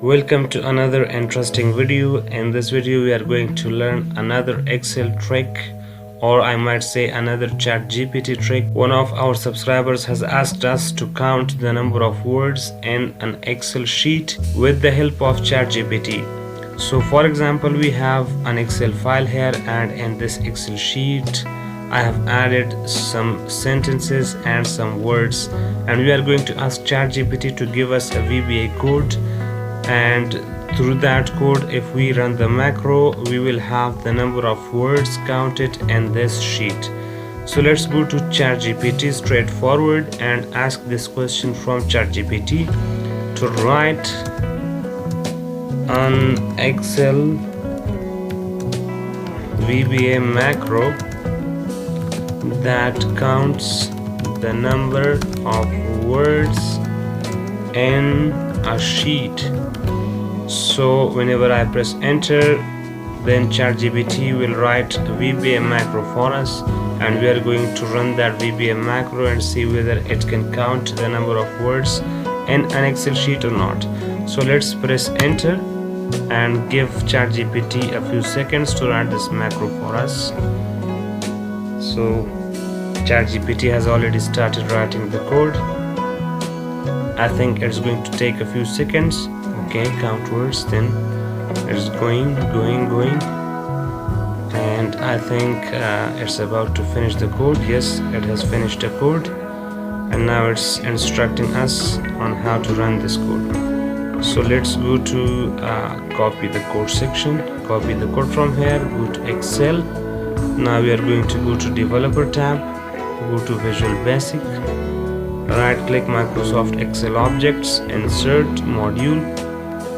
Welcome to another interesting video. In this video we are going to learn another Excel trick, or I might say another ChatGPT trick. One of our subscribers has asked us to count the number of words in an Excel sheet with the help of ChatGPT. So for example, we have an Excel file here, and in this Excel sheet I have added some sentences and some words, and we are going to ask ChatGPT to give us a VBA code, and through that code, if we run the macro, we will have the number of words counted in this sheet. So let's go to ChatGPT straightforward and ask this question from ChatGPT to write an Excel VBA macro that counts the number of words in a sheet. So whenever I press enter, then ChatGPT will write VBA macro for us, and we are going to run that VBA macro and see whether it can count the number of words in an Excel sheet or not. So let's press enter and give ChatGPT a few seconds to write this macro for us. So ChatGPT has already started writing the code. I think it's going to take a few seconds. Okay, count words, then it's going, and I think it's about to finish the code. Yes, it has finished the code, and now it's instructing us on how to run this code. So let's go to copy the code section, copy the code from here, go to Excel. Now we are going to go to developer tab, go to Visual Basic, right click Microsoft Excel objects, insert module,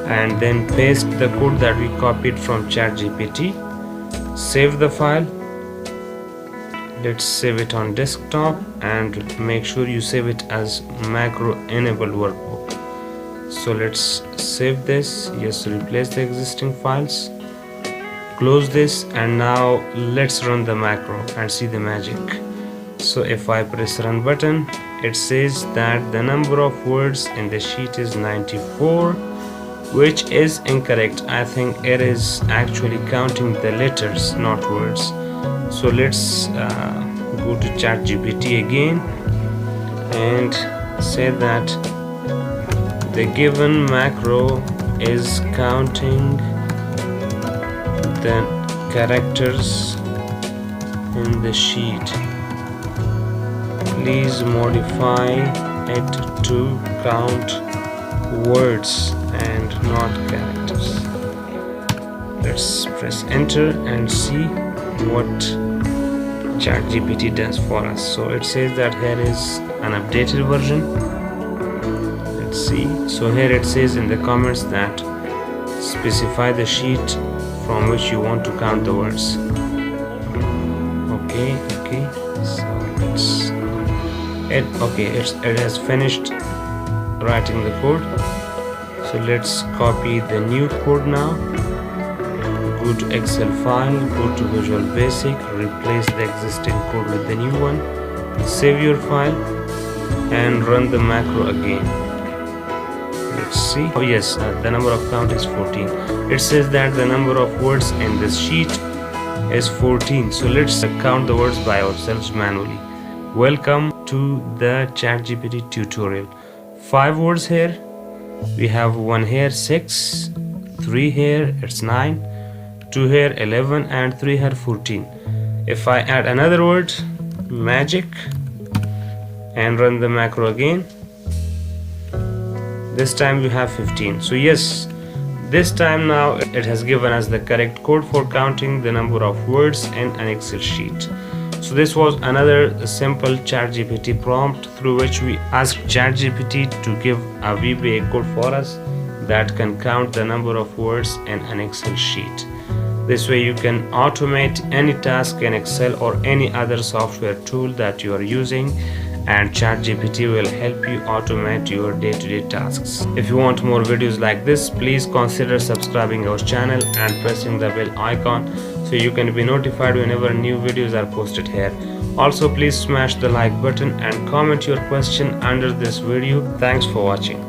and then paste the code that we copied from ChatGPT. Save the file. Let's save it on desktop, and make sure you save it as macro enabled workbook. So let's save this. Yes, replace the existing files, close this, and now let's run the macro and see the magic. So if I press run button, it says that the number of words in the sheet is 94, which is incorrect. I think it is actually counting the letters, not words. So let's go to ChatGPT again and say that the given macro is counting the characters in the sheet. Please modify it to count words and not characters. Let's press enter and see what ChatGPT does for us. So it says that here is an updated version. Let's see. So here it says in the comments that specify the sheet from which you want to count the words. Okay. So it has finished writing the code. So let's copy the new code now. Go to Excel file, go to Visual Basic, replace the existing code with the new one, save your file, and run the macro again. Let's see. Oh yes, the number of count is 14. It says that the number of words in this sheet is 14. So let's count the words by ourselves manually. Welcome to the ChatGPT tutorial. 5 words here. We have 1 here, 6, 3 here, it's 9, 2 here, 11, and 3 here, 14. If I add another word, magic, and run the macro again, this time we have 15. So yes, this time now it has given us the correct code for counting the number of words in an Excel sheet. So this was another simple ChatGPT prompt through which we asked ChatGPT to give a VBA code for us that can count the number of words in an Excel sheet. This way you can automate any task in Excel or any other software tool that you are using, and ChatGPT will help you automate your day-to-day tasks. If you want more videos like this, please consider subscribing our channel and pressing the bell icon so you can be notified whenever new videos are posted here. Also, please smash the like button and comment your question under this video. Thanks for watching.